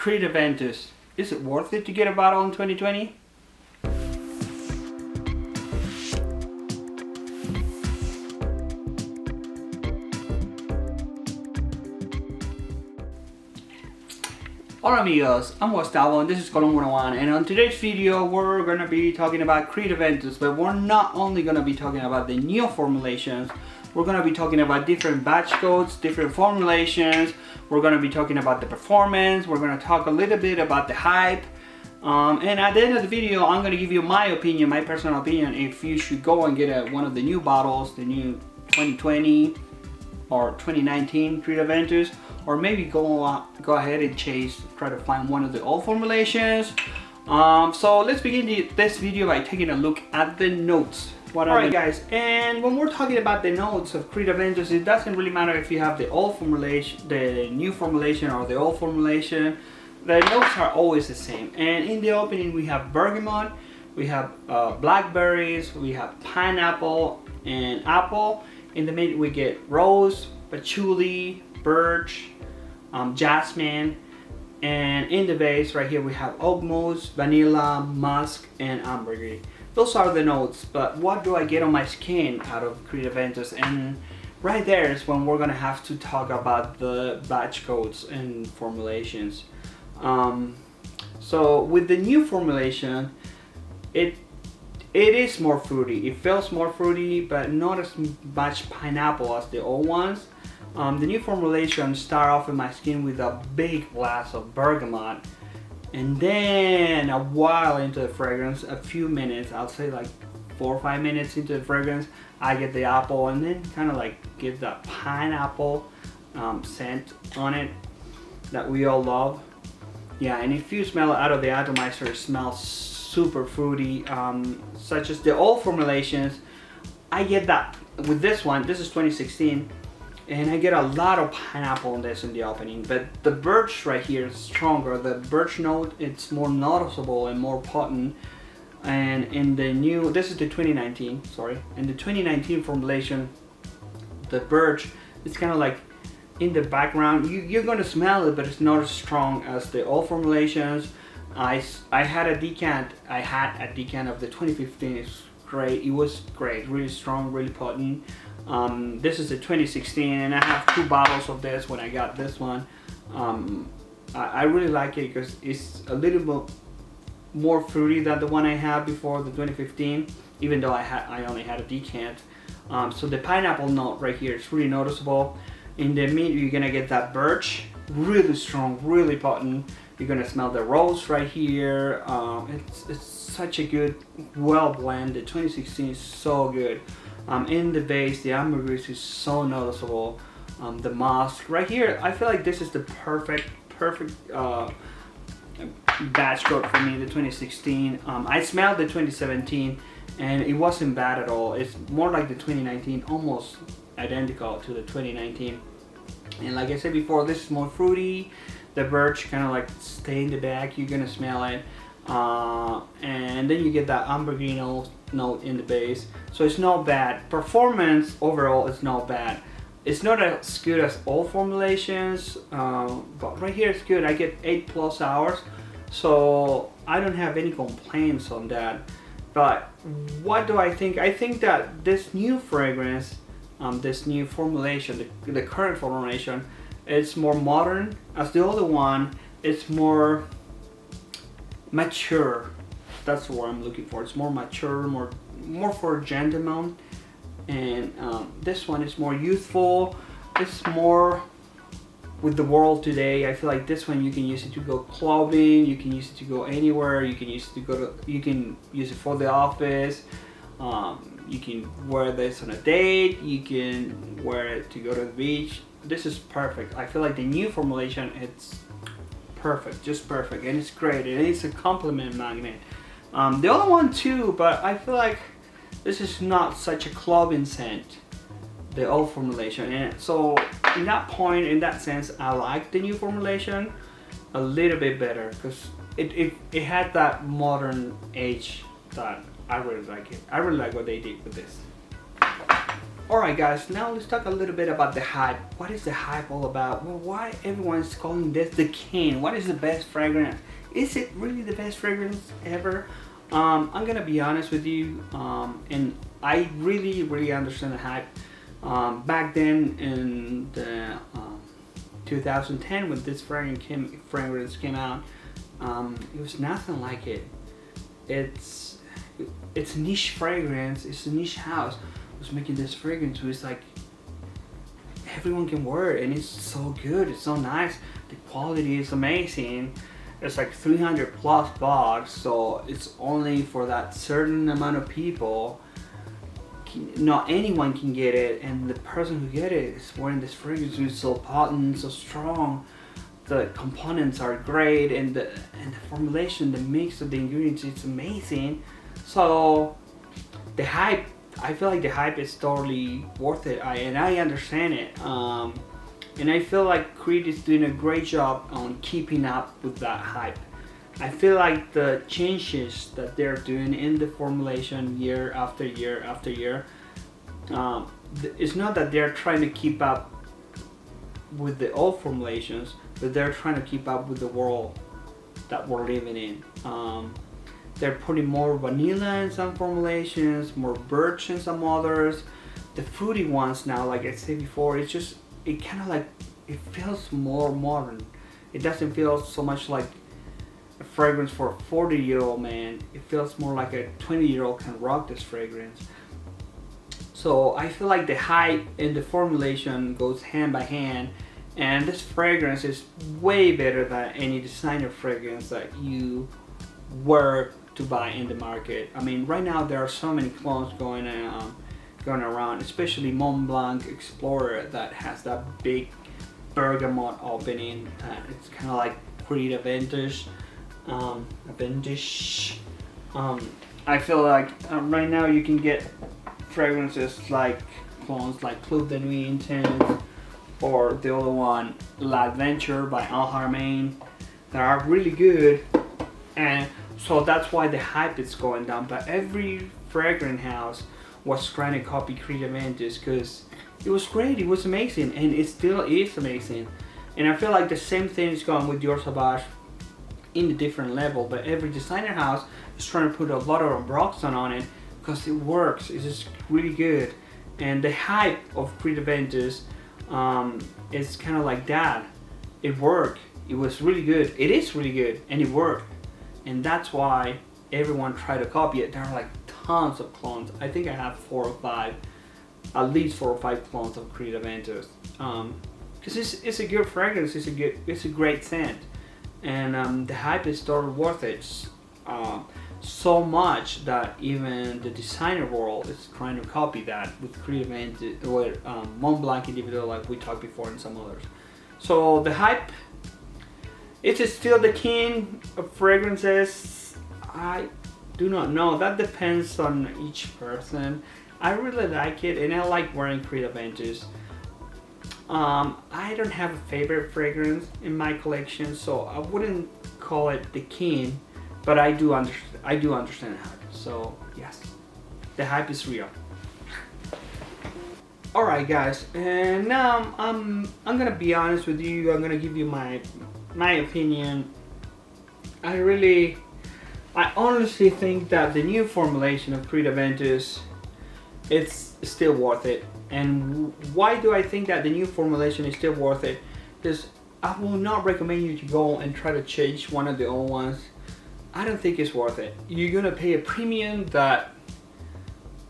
Creed Aventus. Is it worth it to get a bottle in 2020? Hola amigos, I'm Gustavo and this is Colon 101, and on today's video we're going to be talking about Creed Aventus, but we're not only going to be talking about the new formulations, we're going to be talking about different batch codes, different formulations, we're going to be talking about the performance, we're going to talk a little bit about the hype, and at the end of the video I'm going to give you my opinion, my personal opinion, if you should go and get one of the new bottles, the new 2020 or 2019 Creed Aventus, or maybe go ahead and try to find one of the old formulations. So let's begin this video by taking a look at the notes. Alright guys, and when we're talking about the notes of Creed Aventus, it doesn't really matter if you have the old formulation, the new formulation, or the old formulation. The notes are always the same. And in the opening we have bergamot, we have blackberries, we have pineapple and apple. In the middle we get rose, patchouli, birch, jasmine, and in the base right here we have oak moss, vanilla, musk, and ambergris. Those are the notes, but what do I get on my skin out of Creed Aventus? And right there is when we're gonna have to talk about the batch codes and formulations. So with the new formulation, it is more fruity. It feels more fruity, but not as much pineapple as the old ones. The new formulation start off in my skin with a big glass of bergamot, and then a while into the fragrance, a few minutes, I'll say like 4 or 5 minutes into the fragrance, I get the apple, and then kind of like get that pineapple scent on it that we all love. Yeah, and if you smell it out of the atomizer, it smells super fruity, such as the old formulations. I get that with this one. This is 2016. And I get a lot of pineapple in this in the opening, but the birch right here is stronger. The birch note, it's more noticeable and more potent. And in the new, this is the 2019, sorry. In the 2019 formulation, the birch, it's kind of like in the background. You're gonna smell it, but it's not as strong as the old formulations. I had a decant of the 2015. It's great. It was great, really strong, really potent. This is the 2016, and I have 2 bottles of this when I got this one. I really like it because it's a little bit more fruity than the one I had before, the 2015, even though I only had a decant. So the pineapple note right here is really noticeable. In the middle you're gonna get that birch, really strong, really potent. You're gonna smell the rose right here. It's such a good, well blended. 2016 is so good. In the base, the ambergris is so noticeable. The musk right here, I feel like this is the perfect batch coat for me, the 2016. I smelled the 2017 and it wasn't bad at all. It's more like the 2019, almost identical to the 2019. And like I said before, this is more fruity. The birch kind of like stay in the back, you're gonna smell it. And then you get that ambergris note in the base, so it's not bad. Performance overall is not bad. It's not as good as old formulations, but right here it's good. I get 8+ hours, so I don't have any complaints on that. But what do I think? I think that this new fragrance, this new formulation, the current formulation, it's more modern as the other one. It's more mature. That's what I'm looking for. It's more mature, more for a gentleman, and this one is more youthful. It's more with the world today. I feel like this one you can use it to go clubbing, you can use it to go anywhere, you can use it to go to, you can use it for the office, you can wear this on a date, you can wear it to go to the beach. This is perfect. I feel like the new formulation, it's perfect, just perfect, and it's great, and it's a compliment magnet. The other one too, but I feel like this is not such a clubbing scent, the old formulation. And so in that point, in that sense, I like the new formulation a little bit better because it had that modern age that I really like it. I really like what they did with this. Alright guys, now let's talk a little bit about the hype. What is the hype all about? Well, why everyone's calling this the king? What is the best fragrance? Is it really the best fragrance ever? I'm gonna be honest with you, and I really understand the hype. Back then in the 2010 when this fragrance came out, it was nothing like it. It's a niche fragrance, it's a niche house was making this fragrance. It's like everyone can wear it and it's so good, it's so nice, the quality is amazing. It's like 300 plus bucks, so it's only for that certain amount of people. Not anyone can get it, and the person who get it is wearing this fragrance which is so potent, so strong. The components are great, and the formulation, the mix of the ingredients, it's amazing. So the hype, I feel like the hype is totally worth it. I understand it, and I feel like Creed is doing a great job on keeping up with that hype. I feel like the changes that they're doing in the formulation year after year after year, it's not that they're trying to keep up with the old formulations, but they're trying to keep up with the world that we're living in. They're putting more vanilla in some formulations, more birch in some others. The fruity ones now, like I said before, it kind of like, it feels more modern. It doesn't feel so much like a fragrance for a 40-year-old man. It feels more like a 20-year-old can rock this fragrance. So I feel like the hype and the formulation goes hand by hand, and this fragrance is way better than any designer fragrance that you were to buy in the market. I mean, right now there are so many clones going around, especially Mont Blanc Explorer that has that big bergamot opening. It's kind of like Creed Aventus. I feel like right now you can get fragrances like clones like Club de Nuit Intense, or the other one, L'Adventure by Al Haramain, that are really good, and so that's why the hype is going down. But every fragrance house was trying to copy Creed Aventus because it was great, it was amazing, and it still is amazing. And I feel like the same thing is going with Dior Sauvage in a different level, but every designer house is trying to put a lot of Roxanne on it because it works, it's just really good. And the hype of Creed Aventus is kind of like that. It worked, it was really good, it is really good, and it worked. And that's why everyone tried to copy it. There are like tons of clones. I think I have 4 or 5, at least 4 or 5 clones of Creed Aventus. Because it's a good fragrance, it's a great scent. And the hype is totally worth it. So much that even the designer world is trying to copy that with Creed Aventus, or Mont Blanc Individual, like we talked before, and some others. So the hype, it is still the king of fragrances. I do not know. That depends on each person. I really like it, and I like wearing Creed Aventus. I don't have a favorite fragrance in my collection, so I wouldn't call it the king, but I do understand the hype. So yes, the hype is real. Alright guys, and now I'm gonna be honest with you. I'm gonna give you my opinion. I honestly think that the new formulation of Creed Aventus, it's still worth it. And why do I think that the new formulation is still worth it? Because I will not recommend you to go and try to change one of the old ones. I don't think it's worth it. You're gonna pay a premium that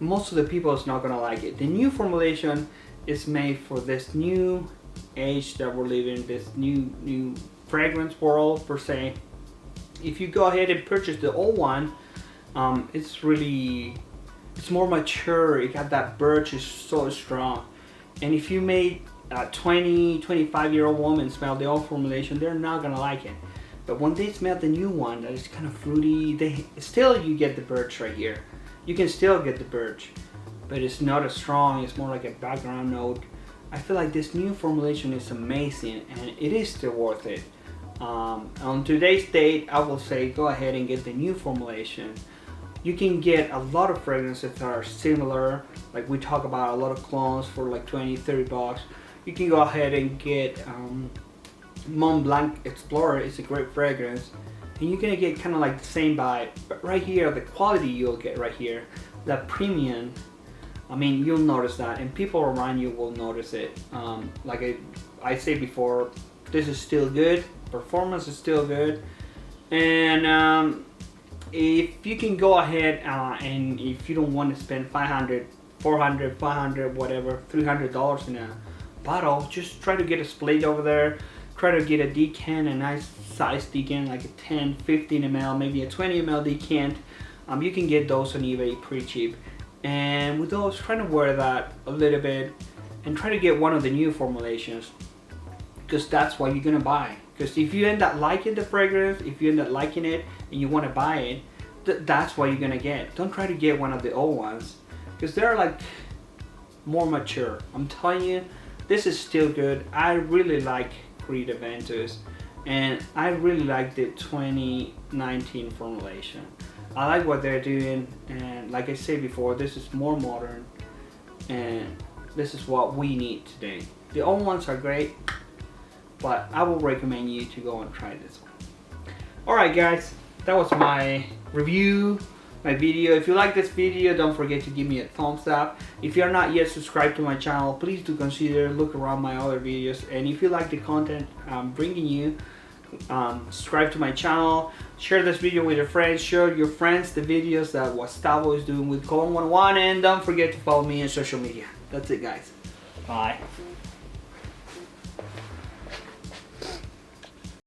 most of the people is not gonna like it. The new formulation is made for this new age that we're living, this new fragrance world per se. If you go ahead and purchase the old one, it's more mature. It got that birch, is so strong. And if you made a 25-year-old woman smell the old formulation, they're not gonna like it. But when they smell the new one that is kind of fruity, you get the birch right here. You can still get the birch, but it's not as strong. It's more like a background note. I feel like this new formulation is amazing, and it is still worth it. On today's date, I will say go ahead and get the new formulation. You can get a lot of fragrances that are similar, like we talk about a lot of clones for like 20-30 bucks. You can go ahead and get Mont Blanc Explorer. It's a great fragrance, and you're gonna get kind of like the same vibe, but right here, the quality you'll get right here, that premium, I mean, you'll notice that, and people around you will notice it. Like I said before, this is still good, performance is still good, and if you can go ahead and if you don't want to spend $500, $400, $500, whatever, $300 in a bottle, just try to get a split over there. Try to get a decant, a nice size decant, like a 10, 15 ml, maybe a 20 ml decant. You can get those on eBay pretty cheap. And with those, try to wear that a little bit and try to get one of the new formulations, because that's what you're gonna buy. Because if you end up liking the fragrance, if you end up liking it and you want to buy it, that's what you're gonna get. Don't try to get one of the old ones, because they're like more mature. I'm telling you, this is still good. I really like Creed Aventus, and I really like the 2019 formulation. I like what they're doing, and like I said before, this is more modern, and this is what we need today. The old ones are great, but I will recommend you to go and try this one. Alright guys, that was my review, my video. If you like this video, don't forget to give me a thumbs up. If you're not yet subscribed to my channel, please do consider look around my other videos. And if you like the content I'm bringing you, subscribe to my channel, share this video with your friends, show your friends the videos that Gustavo is doing with Cologne 101, and don't forget to follow me on social media. That's it guys. Bye.